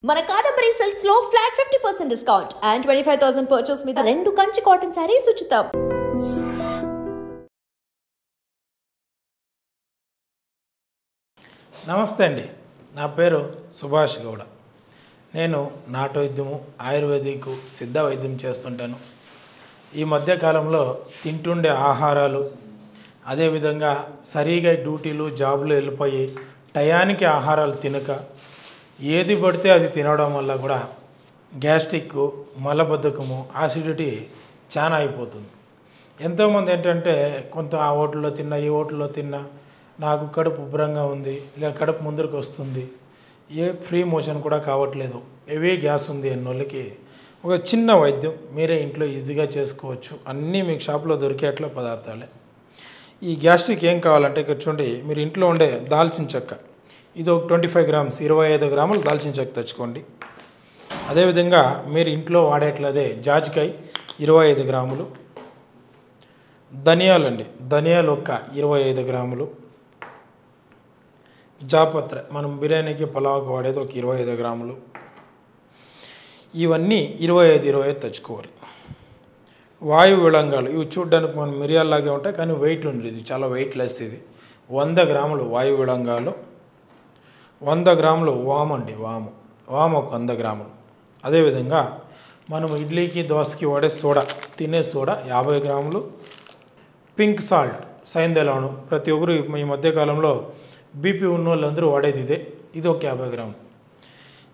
మన కాదంబరి సిల్క్స్ లో flat 50% discount and 25,000 purchase మీద 2 కంచి కాటన్ సారీస్ ఉచితం. నమస్తే అండి, నా పేరు సుభాష్ గౌడ. నేను నాటు వైద్యము, ఆయుర్వేదిక్, సిద్ధ వైద్యం చేస్తుంటాను. ఈ మధ్యకాలంలో తింటుండే ఆహారాలు, అదేవిధంగా సరిగా డ్యూటీలు జాబులు వెళ్ళిపోయి టయానికి ఆహారాలు తినక ఏది పడితే అది తినడం వల్ల కూడా గ్యాస్ట్రిక్, మలబద్ధకము, యాసిడిటీ చాలా అయిపోతుంది. ఎంతోమంది ఏంటంటే కొంత ఆ హోటల్లో తిన్నా, ఈ హోటల్లో తిన్నా నాకు కడుపు ఉబ్బరంగా ఉంది, లేదా కడుపు ముందరికి వస్తుంది, ఏ ఫ్రీ మోషన్ కూడా కావట్లేదు, హెవీ గ్యాస్ ఉంది అన్నోళ్ళకి ఒక చిన్న వైద్యం మీరే ఇంట్లో ఈజీగా చేసుకోవచ్చు. అన్నీ మీకు షాప్లో దొరికేట్ల పదార్థాలే. ఈ గ్యాస్ట్రిక్ ఏం కావాలంటే ఇక్కడ చూడండి, మీరు ఇంట్లో ఉండే దాల్చిన చెక్క, ఇది ఒక 25 గ్రామ్స్, 25 గ్రాములు దాల్చిన చెక్క తెచ్చుకోండి. అదేవిధంగా మీరు ఇంట్లో వాడేట్లదే జాజికాయ 25 గ్రాములు, ధనియాలండి, ధనియాలు ఒక 25 గ్రాములు, జాపత్ర మనం బిర్యానీకి పులావుకి వాడేది ఒక 25 గ్రాములు, ఇవన్నీ 25 తెచ్చుకోవాలి. వాయు విళంగాలు, ఇవి చూడడానికి మనం మిరియాల్లాగే ఉంటాయి కానీ వెయిట్ ఉంది, ఇది చాలా వెయిట్ లెస్. ఇది 100 గ్రాములు వాయు విళంగాలు, 100 గ్రాములు వాము అండి, వాము ఒక 100 గ్రాములు. అదేవిధంగా మనం ఇడ్లీకి దోశకి వాడే సోడా, తినే సోడా 50 గ్రాములు, పింక్ సాల్ట్ సైంధలవణం, ప్రతి ఒక్కరు ఈ మధ్యకాలంలో బీపీ ఉన్న వాళ్ళందరూ వాడేది ఇదే, ఇది ఒక 50 గ్రాములు.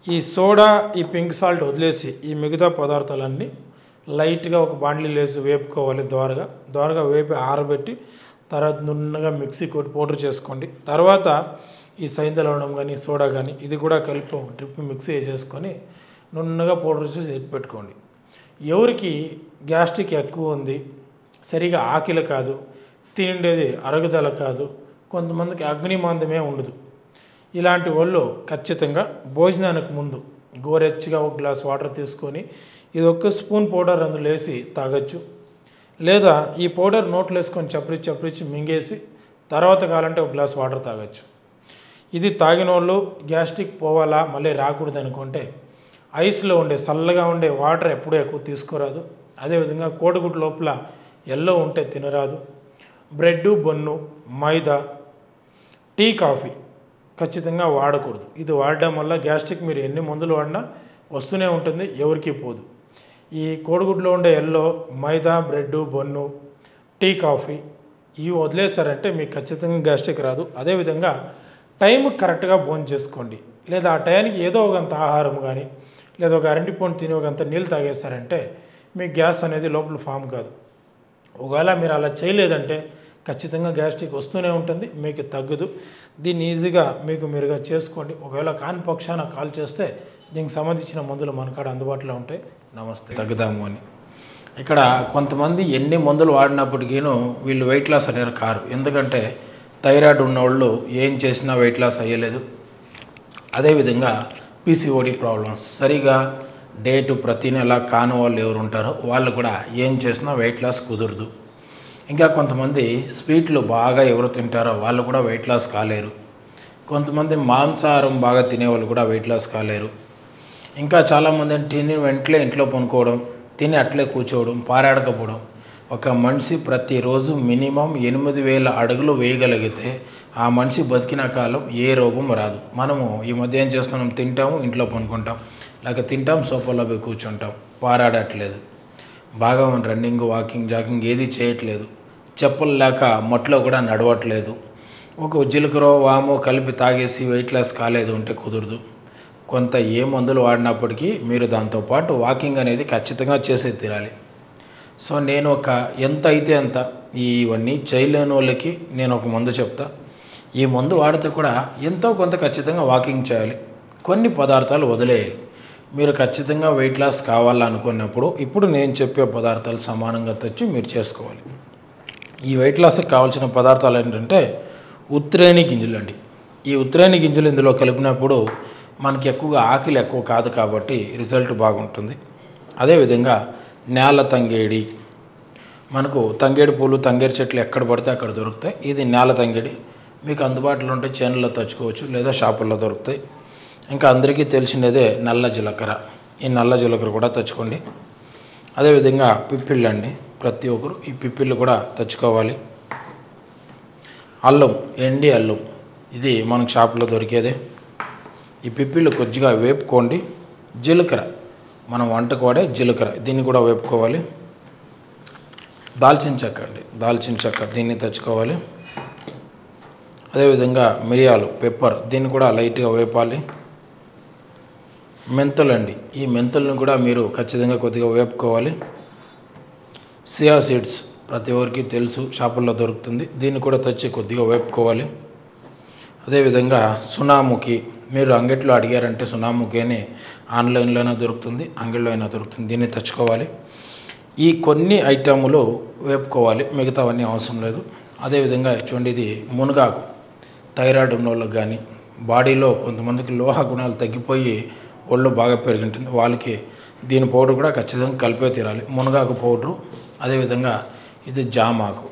ఈ సోడా, ఈ పింక్ సాల్ట్ వదిలేసి ఈ మిగతా పదార్థాలన్నీ లైట్గా ఒక బాండ్లీలో వేసి వేపుకోవాలి. ద్వారగా వేపి ఆరబెట్టి తర్వాత నున్నగా మిక్సీ కొట్టి పౌడర్ చేసుకోండి. తర్వాత ఈ సైంధలవణం కానీ సోడా కానీ ఇది కూడా కలిపి ఒక ట్రిప్ మిక్సీ వేసేసుకొని నున్నగా పౌడర్ చేసి పెట్టుకోండి. ఎవరికి గ్యాస్ట్రిక్ ఎక్కువ ఉంది, సరిగా ఆకలి కాదు, తిండేది అరుగుదల కాదు, కొంతమందికి అగ్నిమాందమే ఉండదు, ఇలాంటి వాళ్ళు ఖచ్చితంగా భోజనానికి ముందు గోరెచ్చగా ఒక గ్లాస్ వాటర్ తీసుకొని ఇది ఒక్క స్పూన్ పౌడర్ అందులో వేసి తాగొచ్చు. లేదా ఈ పౌడర్ నోట్లో వేసుకొని చప్పరిచ్చి మింగేసి తర్వాత కావాలంటే ఒక గ్లాస్ వాటర్ తాగొచ్చు. ఇది తాగిన వాళ్ళు గ్యాస్ట్రిక్ పోవాలా మళ్ళీ రాకూడదు అనుకుంటే ఐస్లో ఉండే చల్లగా ఉండే వాటర్ ఎప్పుడూ ఎక్కువ తీసుకోరాదు. అదేవిధంగా కోడిగుడ్డు లోపల ఎల్లో ఉంటే తినరాదు. బ్రెడ్, బొన్ను, మైదా, టీ, కాఫీ ఖచ్చితంగా వాడకూడదు. ఇది వాడడం వల్ల గ్యాస్ట్రిక్ మీరు ఎన్ని మందులు వాడినా వస్తూనే ఉంటుంది, ఎవరికి పోదు. ఈ కోడిగుడ్లో ఉండే ఎల్లో, మైదా, బ్రెడ్, బొన్ను, టీ, కాఫీ ఇవి వదిలేస్తారంటే మీకు ఖచ్చితంగా గ్యాస్ట్రిక్ రాదు. అదేవిధంగా టైంకి కరెక్ట్గా భోజనం చేసుకోండి, లేదా ఆ టైంకి ఏదో ఒకంత ఆహారం కానీ లేదా ఒక అరటి పండు తిని ఒకంత నీళ్ళు తాగేస్తారంటే మీకు గ్యాస్ అనేది లోపల ఫామ్ కాదు. ఒకవేళ మీరు అలా చేయలేదంటే ఖచ్చితంగా గ్యాస్ట్రిక్ వస్తూనే ఉంటుంది, మీకు తగ్గదు. దీన్ని ఈజీగా మీరుగా చేసుకోండి. ఒకవేళ కాని పక్షాన కాల్ చేస్తే దీనికి సంబంధించిన మందులు మన కాడ అందుబాటులో ఉంటాయి. నమస్తే. తగ్గుదాము అని ఇక్కడ కొంతమంది ఎన్ని మందులు వాడినప్పటికీను వీళ్ళు వెయిట్ లాస్ అనేది కారు. ఎందుకంటే థైరాయిడ్ ఉన్నవాళ్ళు ఏం చేసినా వెయిట్ లాస్ అయ్యలేదు. అదేవిధంగా పీసీఓడి ప్రాబ్లమ్స్, సరిగా డేటు ప్రతి నెల కాని వాళ్ళు ఎవరు ఉంటారో వాళ్ళు కూడా ఏం చేసినా వెయిట్ లాస్ కుదరదు. ఇంకా కొంతమంది స్వీట్లు బాగా ఎవరు తింటారో వాళ్ళు కూడా వెయిట్ లాస్ కాలేరు. కొంతమంది మాంసాహారం బాగా తినేవాళ్ళు కూడా వెయిట్ లాస్ కాలేరు. ఇంకా చాలామంది తిని వెంటనే ఇంట్లో పనుకోవడం, తిని అట్లే కూర్చోవడం, పారాడకపోవడం. ఒక మనిషి ప్రతిరోజు మినిమం 8,000 అడుగులు వేయగలిగితే ఆ మనిషి బతికిన కాలం ఏ రోగం రాదు. మనము ఈ మధ్య ఏం చేస్తున్నాం, తింటాము ఇంట్లో పనుకుంటాం, లేక తింటాం సోఫాలో పోయి కూర్చుంటాం, పారాడట్లేదు, బాగా రన్నింగ్, వాకింగ్, జాగింగ్ ఏది చేయట్లేదు, చెప్పులు లేక మట్లో కూడా నడవట్లేదు. ఒక జీలకర్ర, వాము కలిపి తాగేసి వెయిట్ లాస్ కాలేదు అంటే కుదరదు. కొంత ఏ మందులు వాడినప్పటికీ మీరు దాంతోపాటు వాకింగ్ అనేది ఖచ్చితంగా చేసే తీరాలి. సో నేను ఎంత అయితే అంత ఇవన్నీ చేయలేని వాళ్ళకి నేను ఒక మందు చెప్తా. ఈ మందు వాడితే కూడా ఎంతో కొంత ఖచ్చితంగా వాకింగ్ చేయాలి, కొన్ని పదార్థాలు వదిలేయాలి. మీరు ఖచ్చితంగా వెయిట్ లాస్ కావాలనుకున్నప్పుడు ఇప్పుడు నేను చెప్పే పదార్థాలు సమానంగా తెచ్చి మీరు చేసుకోవాలి. ఈ వెయిట్ లాస్కి కావాల్సిన పదార్థాలు ఏంటంటే ఉత్రేణి గింజలు అండి. ఈ ఉత్రేణి గింజలు ఇందులో కలిపినప్పుడు మనకి ఎక్కువగా ఆకలి ఎక్కువ కాదు కాబట్టి రిజల్ట్ బాగుంటుంది. అదేవిధంగా నేల తంగేడి, మనకు తంగేడి పూలు, తంగేడి చెట్లు ఎక్కడ పడితే అక్కడ దొరుకుతాయి. ఇది నేల తంగేడి, మీకు అందుబాటులో ఉంటే చేనుల్లో తెచ్చుకోవచ్చు లేదా షాపుల్లో దొరుకుతాయి. ఇంకా అందరికీ తెలిసినదే నల్ల జీలకర్ర. ఈ నల్ల జీలకర్ర కూడా తెచ్చుకోండి. అదేవిధంగా పిప్పిళ్ళు అండి, ప్రతి ఒక్కరు ఈ పిప్పిళ్ళు కూడా తెచ్చుకోవాలి. అల్లం, ఎండి అల్లం, ఇది మనకు షాప్లో దొరికేదే. ఈ పిప్పిళ్ళు కొద్దిగా వేపుకోండి. జీలకర్ర, మనం వంటకు వాడే జీలకర్ర, దీన్ని కూడా వేపుకోవాలి. దాల్చిన చెక్క అండి, దాల్చిన చెక్క, దీన్ని తెచ్చుకోవాలి. అదేవిధంగా మిరియాలు, పెప్పర్, దీన్ని కూడా లైట్గా వేపాలి. మెంతులండి, ఈ మెంతులను కూడా మీరు ఖచ్చితంగా కొద్దిగా వేపుకోవాలి. సియా సీడ్స్ ప్రతి ఒక్కరికి తెలుసు, షాపుల్లో దొరుకుతుంది, దీన్ని కూడా తెచ్చి కొద్దిగా వేపుకోవాలి. అదేవిధంగా సునాముఖి, మీరు అంగట్లో అడిగారంటే సునాముఖి అని ఆన్లైన్లో అయినా దొరుకుతుంది, అంగడిలో అయినా దొరుకుతుంది, దీన్ని తెచ్చుకోవాలి. ఈ కొన్ని ఐటములు వేపుకోవాలి, మిగతావన్నీ అవసరం లేదు. అదేవిధంగా చూడండి, ఇది మునగాకు, థైరాయిడ్ ఉన్న వాళ్ళకి కానీ, బాడీలో కొంతమందికి లోహ గుణాలు తగ్గిపోయి ఒళ్ళు బాగా పెరిగింటుంది, వాళ్ళకి దీని పౌడర్ కూడా ఖచ్చితంగా కలిపే తీరాలి, మునగాకు పౌడరు. అదేవిధంగా ఇది జామాకు,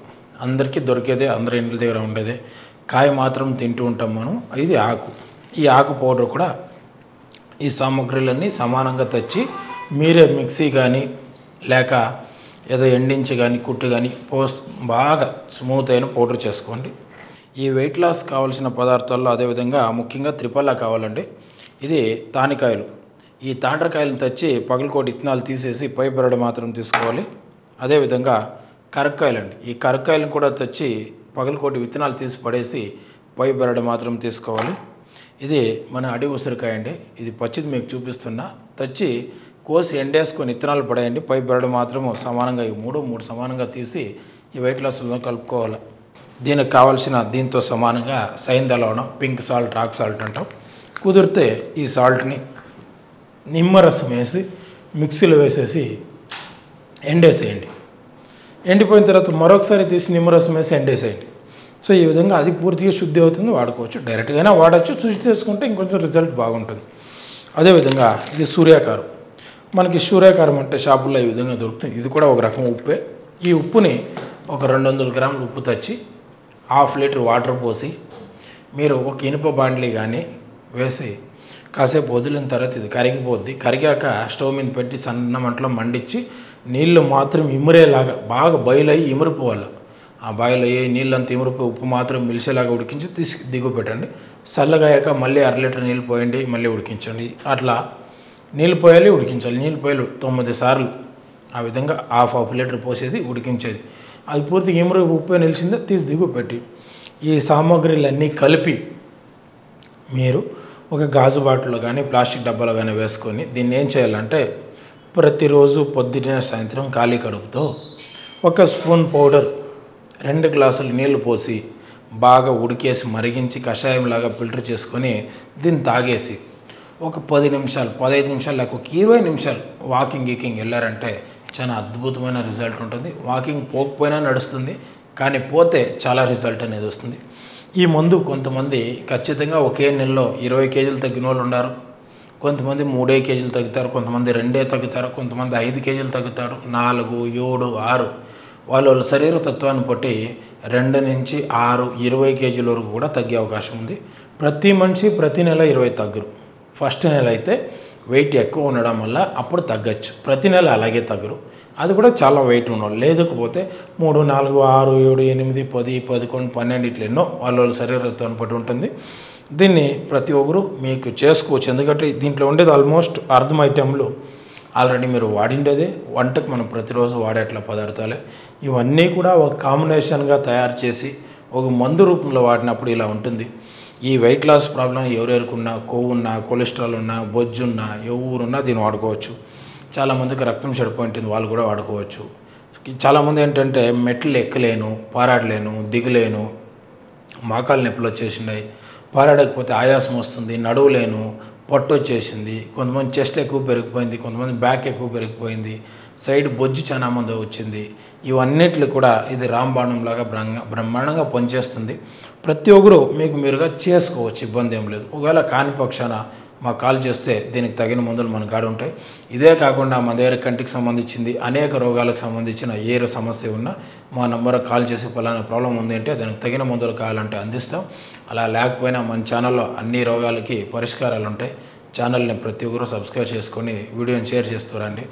అందరికీ దొరికేదే, అందరి ఇంటి దగ్గర ఉండేదే, కాయ మాత్రం తింటూ ఉంటాం మనం, ఇది ఆకు. ఈ ఆకు పౌడర్ కూడా ఈ సామగ్రిలన్నీ సమానంగా తెచ్చి మీరే మిక్సీ కానీ లేక ఏదో ఎండించి కానీ కుట్టు కానీ బాగా స్మూత్ అయిన పౌడర్ చేసుకోండి. ఈ వెయిట్ లాస్ కావాల్సిన పదార్థాల్లో అదేవిధంగా ముఖ్యంగా త్రిపల్లా కావాలండి. ఇది తానికాయలు, ఈ తాండ్రకాయలను తెచ్చి పగలకోటి ఇత్తనాలు తీసేసి పై బెరడు మాత్రం తీసుకోవాలి. అదేవిధంగా కరక్కాయలండి, ఈ కరక్కాయలను కూడా తెచ్చి పగలకోటి విత్తనాలు తీసి పడేసి పై బెరడు మాత్రం తీసుకోవాలి. ఇది మన అడి ఉసిరికాయ అండి, ఇది పచ్చిది మీకు చూపిస్తున్నా, తెచ్చి కోసి ఎండేసుకొని ఇత్తనాలు పడేయండి, పై బెరడు మాత్రము సమానంగా ఈ మూడు సమానంగా తీసి ఈ వెయిట్ లాస్లో కలుపుకోవాలి. దీనికి కావాల్సిన దీంతో సమానంగా సైంధ లవణం, పింక్ సాల్ట్, రాక్ సాల్ట్ అంటాం. కుదిరితే ఈ సాల్ట్ని నిమ్మరసం వేసి మిక్సీలో వేసేసి ఎండేసేయండి. ఎండిపోయిన తర్వాత మరొకసారి తీసి నిమ్మరసం వేసి ఎండేసేయండి. సో ఈ విధంగా అది పూర్తిగా శుద్ధి అవుతుంది, వాడుకోవచ్చు. డైరెక్ట్గానే వాడచ్చు, శుద్ధి చేసుకుంటే ఇంకొంచెం రిజల్ట్ బాగుంటుంది. అదేవిధంగా ఇది సూర్యాకారం, మనకి సూర్యాకారం అంటే షాపుల్లో ఈ విధంగా దొరుకుతుంది, ఇది కూడా ఒక రకం ఉప్పే. ఈ ఉప్పుని ఒక 200 గ్రాముల ఉప్పు తెచ్చి 1/2 లీటర్ వాటర్ పోసి మీరు ఒక ఇనుప బాండ్లీ కానీ వేసి కాసేపు వదిలిన తర్వాత ఇది కరిగిపోద్ది. కరిగాక స్టవ్ మీద పెట్టి సన్న మంటలో మండించి నీళ్లు మాత్రం ఇమురేలాగా బాగా బాయిల్ అయ్యి ఇమురిపోవాలి. ఆ బాయిల్ అయ్యి నీళ్ళంతా ఇమురిపోయి ఉప్పు మాత్రం మిలిసేలాగా ఉడికించి తీసి దిగు పెట్టండి. చల్లగాయాక మళ్ళీ 1/2 లీటర్ నీళ్ళు పోయండి, మళ్ళీ ఉడికించండి. అట్లా నీళ్ళు పోయాలి, ఉడికించాలి. నీళ్ళు పోయాలి 9 సార్లు, ఆ విధంగా 1/2 లీటర్ పోసేది, ఉడికించేది. అది పూర్తిగా ఇమురు ఉప్పు నిలిచిందో తీసి దిగు పెట్టి ఈ సామాగ్రిలన్నీ కలిపి మీరు ఒక గాజు బాటిల్లో కానీ ప్లాస్టిక్ డబ్బాలో కానీ వేసుకొని దీన్ని ఏం చేయాలంటే ప్రతిరోజు పొద్దున్న సాయంత్రం ఖాళీ కడుపుతో 1 స్పూన్ పౌడర్ 2 గ్లాసులు నీళ్లు పోసి బాగా ఉడికేసి మరిగించి కషాయంలాగా ఫిల్టర్ చేసుకొని దీన్ని తాగేసి ఒక 10 నిమిషాలు 15 నిమిషాలు లేక ఒక 20 నిమిషాలు వాకింగ్ వెళ్ళారంటే చాలా అద్భుతమైన రిజల్ట్ ఉంటుంది. వాకింగ్ పోకపోయినా నడుస్తుంది, కానీ పోతే చాలా రిజల్ట్ అనేది వస్తుంది. ఈ మందు కొంతమంది ఖచ్చితంగా ఒకే నెలలో 20 కేజీలు తగ్గిన వాళ్ళు ఉన్నారు, కొంతమంది 3 కేజీలు తగ్గుతారు, కొంతమంది 2 తగ్గుతారు, కొంతమంది 5 కేజీలు తగ్గుతారు, 4, 7, 6 వాళ్ళ శరీర తత్వాన్ని బట్టి 2 నుంచి 6, 20 కేజీల వరకు కూడా తగ్గే అవకాశం ఉంది. ప్రతి మనిషి ప్రతి నెల 20 తగ్గరు. ఫస్ట్ నెల అయితే వెయిట్ ఎక్కువ ఉండడం వల్ల అప్పుడు తగ్గచ్చు, ప్రతి నెల అలాగే తగ్గరు. అది కూడా చాలా వెయిట్ ఉన్నవాళ్ళు. లేకపోతే 3, 4, 6, 7, 8, 10, 11, 12 ఇట్లా ఎన్నో వాళ్ళ శరీరంతో పట్టి ఉంటుంది. దీన్ని ప్రతి ఒక్కరు మీకు చేసుకోవచ్చు, ఎందుకంటే దీంట్లో ఉండేది ఆల్మోస్ట్ అర్ధం ఐటెంలు ఆల్రెడీ మీరు వాడిండేదే, వంటకు మనం ప్రతిరోజు వాడేట్ల పదార్థాలే. ఇవన్నీ కూడా ఒక కాంబినేషన్గా తయారు చేసి ఒక మందు రూపంలో వాడినప్పుడు ఇలా ఉంటుంది. ఈ వెయిట్ లాస్ ప్రాబ్లం ఎవరెవరికున్నా, కొవ్వున్నా, కొలెస్ట్రాల్ ఉన్నా, బొజ్జున్నా, ఎవరున్నా దీన్ని వాడుకోవచ్చు. చాలామందికి రక్తం చెడిపోయింటుంది, వాళ్ళు కూడా వాడుకోవచ్చు. చాలామంది ఏంటంటే మెట్లు ఎక్కలేను, పారాడలేను, దిగులేను, మోకాలు నొప్పులు వచ్చేసినాయి, పారాడకపోతే ఆయాసం వస్తుంది, నడువులేను, పొట్టు వచ్చేసింది, కొంతమంది చెస్ట్ ఎక్కువ పెరిగిపోయింది, కొంతమంది బ్యాక్ ఎక్కువ పెరిగిపోయింది, సైడ్ బొజ్జు చాలా మంది వచ్చింది. ఇవన్నిట్లు కూడా ఇది రాంబాణంలాగా బ్రహ్మాండంగా పనిచేస్తుంది. ప్రతి ఒక్కరు మీరుగా చేసుకోవచ్చు, ఇబ్బంది ఏం లేదు. ఒకవేళ కాని పక్షాన మాకు కాల్ చేస్తే దీనికి తగిన మందులు మన కాడ ఉంటాయి. ఇదే కాకుండా మన దగ్గర కంటికి సంబంధించింది అనేక రోగాలకు సంబంధించిన ఏ సమస్య ఉన్నా మా నంబర్కి కాల్ చేసి పలానా ప్రాబ్లం ఉంది అంటే దానికి తగిన మందులు కావాలంటే అందిస్తాం. అలా లేకపోయినా మన ఛానల్లో అన్ని రోగాలకి పరిష్కారాలు ఉంటాయి. ఛానల్ని ప్రతి ఒక్కరూ సబ్స్క్రైబ్ చేసుకొని వీడియోని షేర్ చేస్తారండి.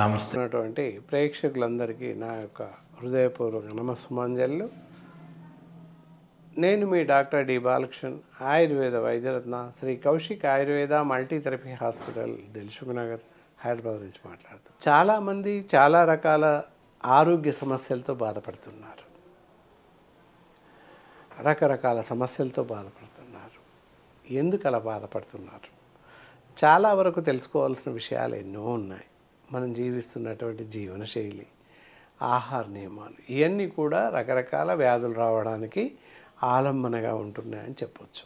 నమస్తే. ఉన్నటువంటి ప్రేక్షకులందరికీ నా యొక్క హృదయపూర్వక నమస్సుమాంజలు. నేను మీ doctor D Balakrishnan, Ayurveda Vaidyaratna, Shri Kaushik Ayurveda multi therapy hospital, Dilsukh Nagar, Hyderabad నుంచి మాట్లాడుతాను. చాలామంది చాలా రకాల ఆరోగ్య సమస్యలతో బాధపడుతున్నారు, రకరకాల సమస్యలతో బాధపడుతున్నారు. ఎందుకు అలా బాధపడుతున్నారు? చాలా వరకు తెలుసుకోవాల్సిన విషయాలు ఎన్నో ఉన్నాయి. మనం జీవిస్తున్నటువంటి జీవనశైలి, ఆహార నియమాలు, ఇవన్నీ కూడా రకరకాల వ్యాధులు రావడానికి ఆలంబనగా ఉంటున్నాయని చెప్పొచ్చు.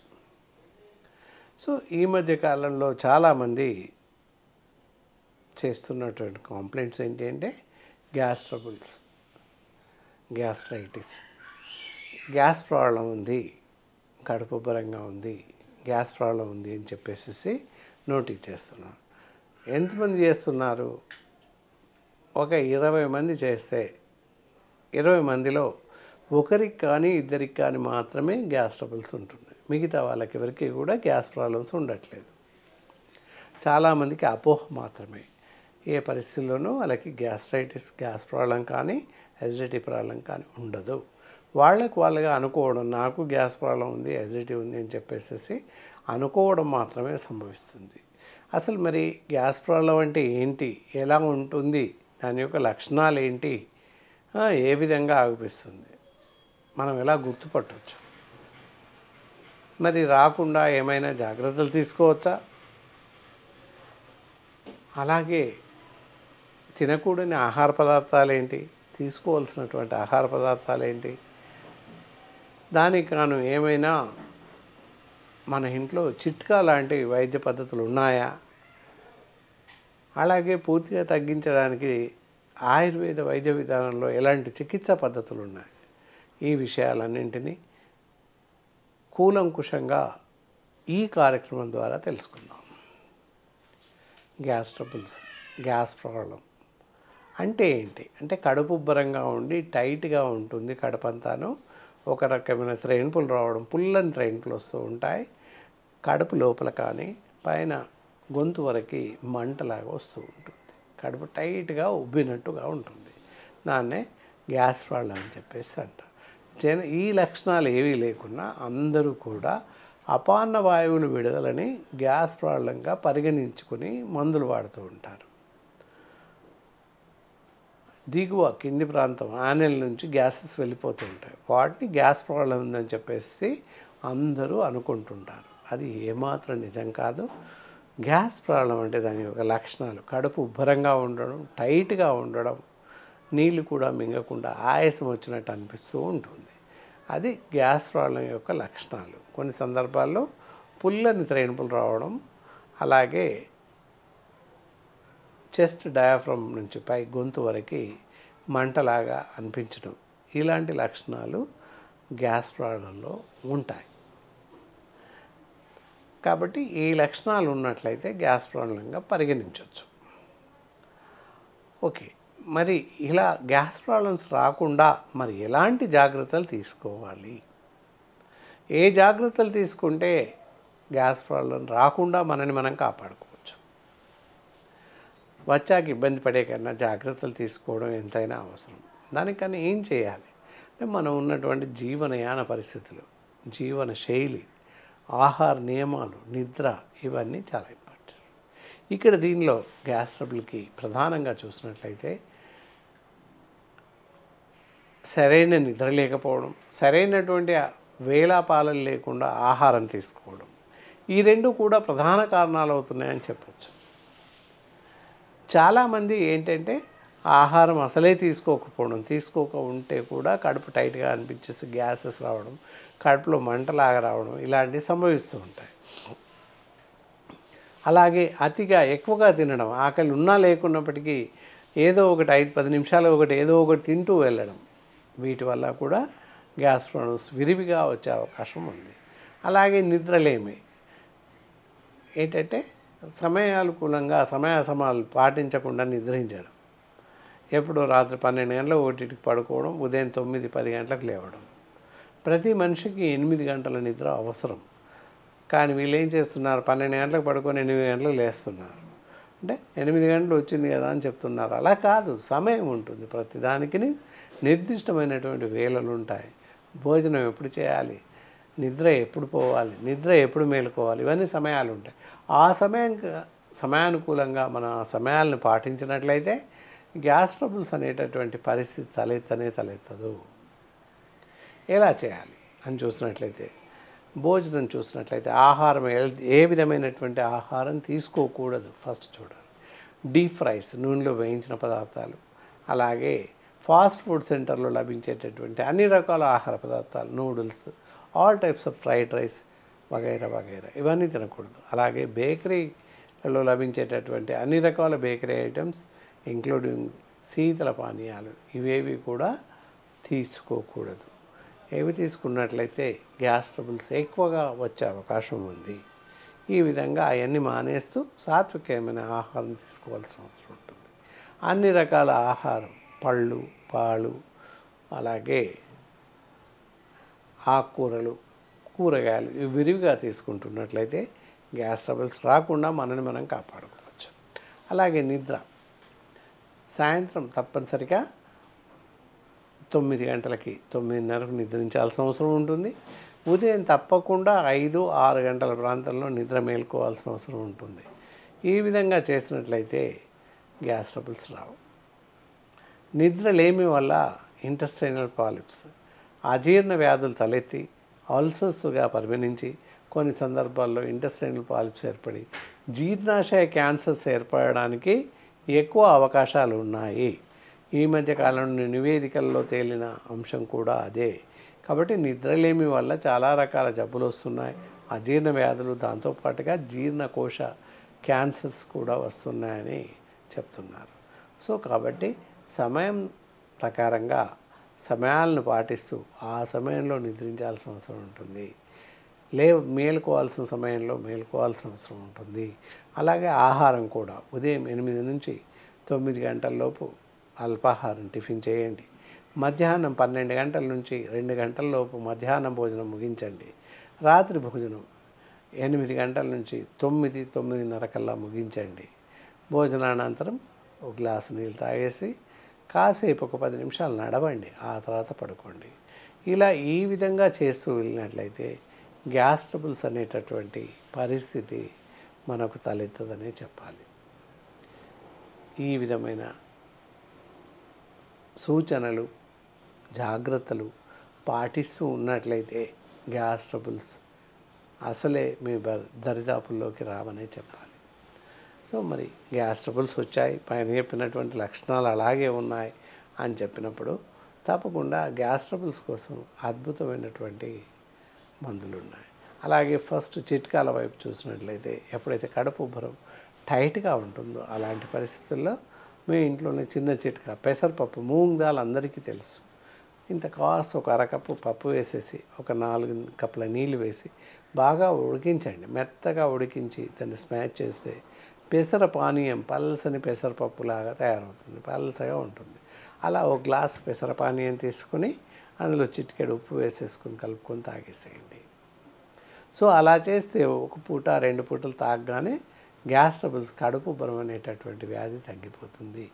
సో ఈ మధ్య కాలంలో చాలామంది చేస్తున్నటువంటి కంప్లైంట్స్ ఏంటి అంటే gas troubles, gastritis, gas problem ఉంది, కడుపు ఉబ్బరంగా ఉంది, గ్యాస్ ప్రాబ్లం ఉంది అని చెప్పేసి నోటీస్ చేస్తున్నారు. ఎంతమంది చేస్తున్నారు? ఒక 20 మంది చేస్తే 20 మందిలో ఒకరికి కానీ ఇద్దరికి కానీ మాత్రమే గ్యాస్ ట్రబుల్స్ ఉంటుంది. మిగతా వాళ్ళకి ఎవరికి కూడా గ్యాస్ ప్రాబ్లమ్స్ ఉండట్లేదు. చాలామందికి అపోహ మాత్రమే. ఏ పరిస్థితుల్లోనూ వాళ్ళకి గ్యాస్ట్రైటిస్, గ్యాస్ ప్రాబ్లం కానీ ఎసిడిటీ ప్రాబ్లం కానీ ఉండదు. వాళ్ళగా అనుకోవడం, నాకు గ్యాస్ ప్రాబ్లం ఉంది, ఎసిడిటీ ఉంది అని చెప్పేసి అనుకోవడం మాత్రమే సంభవిస్తుంది. అసలు మరి గ్యాస్ ప్రాబ్లం అంటే ఏంటి, ఎలా ఉంటుంది, దాని యొక్క లక్షణాలు ఏంటి, ఏ విధంగా ఆగిపిస్తుంది, మనం ఎలా గుర్తుపట్టవచ్చు, మరి రాకుండా ఏమైనా జాగ్రత్తలు తీసుకోవచ్చా, అలాగే తినకూడని ఆహార పదార్థాలు ఏంటి, తీసుకోవాల్సినటువంటి ఆహార పదార్థాలు ఏంటి, దానికి గాను ఏమైనా మన ఇంట్లో చిట్కా లాంటి వైద్య పద్ధతులు ఉన్నాయా, అలాగే పూర్తిగా తగ్గించడానికి ఆయుర్వేద వైద్య విధానంలో ఎలాంటి చికిత్సా పద్ధతులు ఉన్నాయి, ఈ విషయాలన్నింటినీ కూలంకుషంగా ఈ కార్యక్రమం ద్వారా తెలుసుకుందాం. గ్యాస్ ట్రబుల్స్, గ్యాస్ ప్రాబ్లం అంటే ఏంటి అంటే కడుపు ఉబ్బరంగా ఉండి టైట్గా ఉంటుంది కడుపంతాను. ఒక రకమైన త్రెయిన్పులు రావడం, పుల్లని త్రెయిన్పులు వస్తూ ఉంటాయి. కడుపు లోపల కానీ పైన గొంతు వరకు మంటలాగా వస్తూ ఉంటుంది. కడుపు టైట్గా ఉబ్బినట్టుగా ఉంటుంది. దాన్నే గ్యాస్ ప్రాబ్లం అని చెప్పేసి అంటారు. ఈ లక్షణాలు ఏవీ లేకున్నా అందరూ కూడా అపాన్న వాయువులు విడుదలని గ్యాస్ ప్రాబ్లంగా పరిగణించుకొని మందులు వాడుతూ ఉంటారు. దిగువ కింది ప్రాంతం ఆనెల్ నుంచి గ్యాసెస్ వెళ్ళిపోతూ ఉంటాయి. వాటిని గ్యాస్ ప్రాబ్లం ఉందని చెప్పేసి అందరూ అనుకుంటుంటారు. అది ఏమాత్రం నిజం కాదు. గ్యాస్ ప్రాబ్లం అంటే దాని యొక్క లక్షణాలు కడుపు ఉబ్బరంగా ఉండడం, టైట్గా ఉండడం, నీళ్ళు కూడా మింగకుండా ఆయాసం వచ్చినట్టు అనిపిస్తూ ఉంటుంది. అది గ్యాస్ ప్రాబ్లం యొక్క లక్షణాలు. కొన్ని సందర్భాల్లో పుల్లని త్రెయిన్పులు రావడం, అలాగే చెస్ట్ డయాఫ్రమ్ నుంచి పై గొంతు వరకు మంటలాగా అనిపించడం, ఇలాంటి లక్షణాలు గ్యాస్ ప్రాబ్లంలో ఉంటాయి. కాబట్టి ఈ లక్షణాలు ఉన్నట్లయితే గ్యాస్ ప్రాబ్లంగా పరిగణించవచ్చు. ఓకే, మరి ఇలా గ్యాస్ ప్రాబ్లమ్స్ రాకుండా మరి ఎలాంటి జాగ్రత్తలు తీసుకోవాలి, ఏ జాగ్రత్తలు తీసుకుంటే గ్యాస్ ప్రాబ్లం రాకుండా మనని మనం కాపాడుకోవచ్చు, వచ్చాక ఇబ్బంది పడే కన్నా జాగ్రత్తలు తీసుకోవడం ఎంతైనా అవసరం. దానికన్నా ఏం చేయాలి అంటే మనం ఉన్నటువంటి జీవనయాన పరిస్థితులు, జీవన శైలి, ఆహార నియమాలు, నిద్ర, ఇవన్నీ చాలా ఇంపార్టెంట్. ఇక్కడ దీనిలో గ్యాస్ ట్రబుల్కి ప్రధానంగా చూసినట్లయితే సరైన నిద్ర లేకపోవడం, సరైనటువంటి వేళాపాలన లేకుండా ఆహారం తీసుకోవడం, ఈ రెండు కూడా ప్రధాన కారణాలు అవుతున్నాయని చెప్పచ్చు. చాలామంది ఏంటంటే ఆహారం అసలే తీసుకోకపోవడం, తీసుకోక ఉంటే కూడా కడుపు టైట్గా అనిపించేసి గ్యాసెస్ రావడం, కడుపులో మంటలాగా రావడం, ఇలాంటివి సంభవిస్తూ ఉంటాయి. అలాగే అతిగా ఎక్కువగా తినడం, ఆకలి ఉన్నా లేకున్నప్పటికీ ఏదో ఒకటి 5-10 నిమిషాలు ఏదో ఒకటి తింటూ వెళ్ళడం, వీటి వల్ల కూడా గ్యాస్ ప్రాబ్లమ్స్ విరివిగా వచ్చే అవకాశం ఉంది. అలాగే నిద్రలేమి, ఏంటంటే సమయానుకూలంగా సమయాసమాలు పాటించకుండా నిద్రించడం. ఎప్పుడు రాత్రి 12 గంటలకు ఒకటికి పడుకోవడం, ఉదయం 9, 10 గంటలకు లేవడం. ప్రతి మనిషికి 8 గంటల నిద్ర అవసరం. కానీ వీళ్ళు ఏం చేస్తున్నారు, 12 గంటలకు పడుకొని 8 గంటలకు లేస్తున్నారు. అంటే 8 గంటలు వచ్చింది కదా అని చెప్తున్నారు. అలా కాదు, సమయం ఉంటుంది. ప్రతిదానికి నిర్దిష్టమైనటువంటి వేళలు ఉంటాయి. భోజనం ఎప్పుడు చేయాలి, నిద్ర ఎప్పుడు పోవాలి, నిద్ర ఎప్పుడు మేలుకోవాలి, ఇవన్నీ సమయాలు ఉంటాయి. ఆ సమయానుకూలంగా మన సమయాలను పాటించినట్లయితే గ్యాస్ ట్రబుల్స్ అనేటటువంటి పరిస్థితి తలెత్తదు. ఎలా చేయాలి అని చూసినట్లయితే, భోజనం చూసినట్లయితే ఆహారం ఏ విధమైనటువంటి ఆహారం తీసుకోకూడదు ఫస్ట్ చూడాలి. డీప్ ఫ్రైస్, నూనెలో వేయించిన పదార్థాలు, అలాగే ఫాస్ట్ ఫుడ్ సెంటర్లో లభించేటటువంటి అన్ని రకాల ఆహార పదార్థాలు, noodles, all types of fried rice వగైరా వగైరా ఇవన్నీ తినకూడదు. అలాగే బేకరీలో లభించేటటువంటి అన్ని రకాల బేకరీ ఐటమ్స్ ఇంక్లూడింగ్ శీతల పానీయాలు ఇవేవి కూడా తీసుకోకూడదు. ఏవి తీసుకున్నట్లయితే గ్యాస్ ట్రబుల్స్ ఎక్కువగా వచ్చే అవకాశం ఉంది. ఈ విధంగా అవన్నీ మానేస్తూ సాత్వికమైన ఆహారం తీసుకోవాల్సిన అవసరం ఉంటుంది. అన్ని రకాల ఆహారం, పళ్ళు, పాలు, అలాగే ఆకుకూరలు, కూరగాయలు ఇవి విరివిగా తీసుకుంటున్నట్లయితే గ్యాస్ ట్రబుల్స్ రాకుండా మనని మనం కాపాడుకోవచ్చు. అలాగే నిద్ర, సాయంత్రం తప్పనిసరిగా 9 గంటలకి 9:30కు నిద్రించాల్సిన అవసరం ఉంటుంది. ఉదయం తప్పకుండా 5, 6 గంటల ప్రాంతంలో నిద్ర మేల్కోవాల్సిన అవసరం ఉంటుంది. ఈ విధంగా చేసినట్లయితే గ్యాస్ ట్రబుల్స్ రావు. నిద్రలేమి వల్ల ఇంటెస్టైనల్ పాలిప్స్, అజీర్ణ వ్యాధులు తలెత్తి అల్సర్స్గా పరిగణించి కొన్ని సందర్భాల్లో ఇంటెస్టైనల్ పాలిప్స్ ఏర్పడి జీర్ణాశయ క్యాన్సర్స్ ఏర్పడడానికి ఎక్కువ అవకాశాలు ఉన్నాయి. ఈ మధ్యకాలంలో నివేదికల్లో తేలిన అంశం కూడా అదే. కాబట్టి నిద్రలేమి వల్ల చాలా రకాల జబ్బులు వస్తున్నాయి, అజీర్ణ వ్యాధులు, దాంతోపాటుగా జీర్ణకోశ క్యాన్సర్స్ కూడా వస్తున్నాయని చెప్తున్నారు. సో కాబట్టి సమయం ప్రకారంగా సమయాలను పాటిస్తూ ఆ సమయంలో నిద్రించాల్సిన అవసరం ఉంటుంది. మేలుకోవాల్సిన సమయంలో మేలుకోవాల్సిన అవసరం ఉంటుంది. అలాగే ఆహారం కూడా ఉదయం 8 నుంచి 9 గంటలలోపు అల్పాహారం టిఫిన్ చేయండి. మధ్యాహ్నం 12 గంటల నుంచి 2 గంటల లోపు మధ్యాహ్నం భోజనం ముగించండి. రాత్రి భోజనం 8 గంటల నుంచి 9, 9:30 కల్లా ముగించండి. భోజనానంతరం ఒక గ్లాసు నీళ్ళు తాగేసి కాసేపు ఒక 10 నిమిషాలు నడవండి, ఆ తర్వాత పడుకోండి. ఇలా ఈ విధంగా చేస్తూ వెళ్ళినట్లయితే గ్యాస్ ట్రబుల్స్ అనేటటువంటి పరిస్థితి మనకు తలెత్తదనే చెప్పాలి. ఈ విధమైన సూచనలు, జాగ్రత్తలు పాటిస్తూ ఉన్నట్లయితే గ్యాస్ ట్రబుల్స్ అసలే మీ దరిదాపుల్లోకి రావనే చెప్పాలి. సో మరి గ్యాస్ ట్రబుల్స్ వచ్చాయి, పైన చెప్పినటువంటి లక్షణాలు అలాగే ఉన్నాయి అని చెప్పినప్పుడు తప్పకుండా గ్యాస్ ట్రబుల్స్ కోసం అద్భుతమైనటువంటి మందులు ఉన్నాయి. అలాగే ఫస్ట్ చిట్కాల వైపు చూసినట్లయితే ఎప్పుడైతే కడుపు ఉబ్బరం టైట్గా ఉంటుందో అలాంటి పరిస్థితుల్లో మీ ఇంట్లోనే చిన్న చిట్కా, పెసరపప్పు, మూంగ్ దాల్ అందరికీ తెలుసు. ఇంత కాస్త ఒక అరకప్పు పప్పు వేసేసి ఒక 4 కప్పుల నీళ్ళు వేసి బాగా ఉడికించండి. మెత్తగా ఉడికించి దాన్ని స్మాష్ చేస్తే పెసర పానీయం పల్సని పెసరపప్పులాగా తయారవుతుంది, పల్సగా ఉంటుంది. అలా ఒక గ్లాస్ పెసర పానీయం తీసుకుని అందులో చిటికెడు ఉప్పు వేసేసుకుని కలుపుకొని తాగేసేయండి. సో అలా చేస్తే ఒక పూట 2 పూటలు తాగగానే గ్యాస్ ట్రబుల్స్, కడుపు ఉబ్బరం అనేటటువంటి వ్యాధి తగ్గిపోతుంది.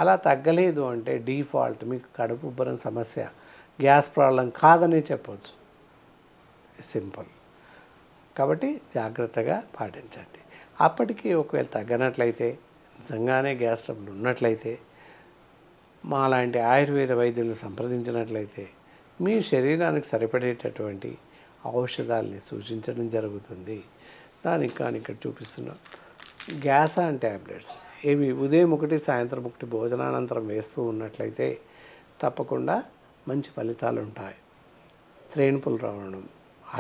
అలా తగ్గలేదు అంటే డిఫాల్ట్ మీకు కడుపు ఉబ్బరం సమస్య, గ్యాస్ ప్రాబ్లం కాదనే చెప్పవచ్చు. సింపుల్. కాబట్టి జాగ్రత్తగా పాటించండి. అప్పటికి ఒకవేళ తగ్గనట్లయితే, నిజంగానే గ్యాస్ ట్రబుల్ ఉన్నట్లయితే మా లాంటి ఆయుర్వేద వైద్యులను సంప్రదించినట్లయితే మీ శరీరానికి సరిపడేటటువంటి ఔషధాలని సూచించడం జరుగుతుంది. దానికి కానీ ఇక్కడ చూపిస్తున్నాం గ్యాసాన్ ట్యాబ్లెట్స్. ఇవి ఉదయం 1, సాయంత్రం 1 భోజనానంతరం వేస్తూ ఉన్నట్లయితే తప్పకుండా మంచి ఫలితాలు ఉంటాయి. త్రేణుపులు రావడం,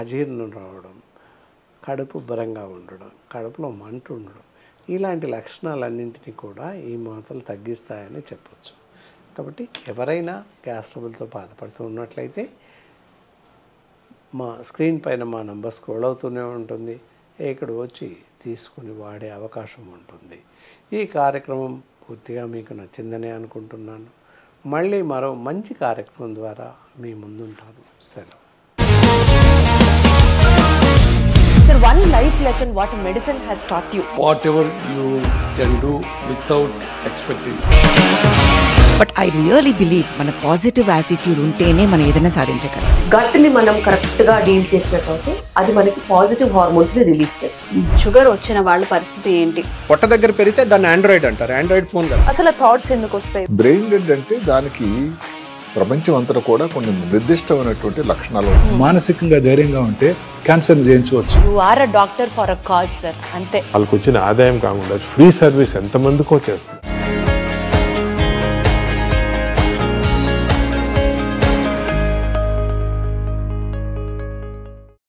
అజీర్ణం రావడం, కడుపు ఉబ్బరంగా ఉండడం, కడుపులో మంట ఉండడం, ఇలాంటి లక్షణాలన్నింటినీ కూడా ఈ మాత్రలు తగ్గిస్తాయని చెప్పవచ్చు. కాబట్టి ఎవరైనా గ్యాస్ ట్రబుల్తో బాధపడుతూ ఉన్నట్లయితే మా స్క్రీన్ పైన మా నంబర్ స్క్రోల్ అవుతూనే ఉంటుంది. ఇక్కడ వచ్చి తీసుకుని వాడే అవకాశం ఉంటుంది. ఈ కార్యక్రమం పూర్తిగా మీకు నచ్చిందనే అనుకుంటున్నాను. మళ్ళీ మరో మంచి కార్యక్రమం ద్వారా మీ ముందుంటాను. సెలవు. Sir, one life lesson what medicine has taught you. Whatever you can do without expecting. But I really believe మన పాజిటివ్ యాటిట్యూడ్ ఉంటేనే మనం ఏదైనా సాధించగలం. గట్ని మనం కరెక్ట్గా డీల్ చేసినట్లయితే అది మనకి పాజిటివ్ హార్మోన్స్ని రిలీజ్ చేస్తుంది. షుగర్ వచ్చిన వాళ్ళ పరిస్థితి ఏంటి? పొట్ట దగ్గర పెరిగితే దాన్ని ఆండ్రాయిడ్ అంటారు. ఆండ్రాయిడ్ ఫోన్ కదా. అసలు థాట్స్ ఎందుకు వస్తాయి? బ్రెయిన్ డెడ్ అంటే దానికి ప్రపంచం అంతా కూడా కొన్ని నిర్దిష్టమైనటువంటి లక్షణాలు. మానసికంగా ధైర్యంగా ఉంటే క్యాన్సర్ జయించవచ్చు. You are a doctor for a cause, sir. అంతే. వాళ్ళకు వచ్చిన ఆదాయం కాకుండా ఫ్రీ సర్వీస్ ఎంతమందికో చేస్తుంది.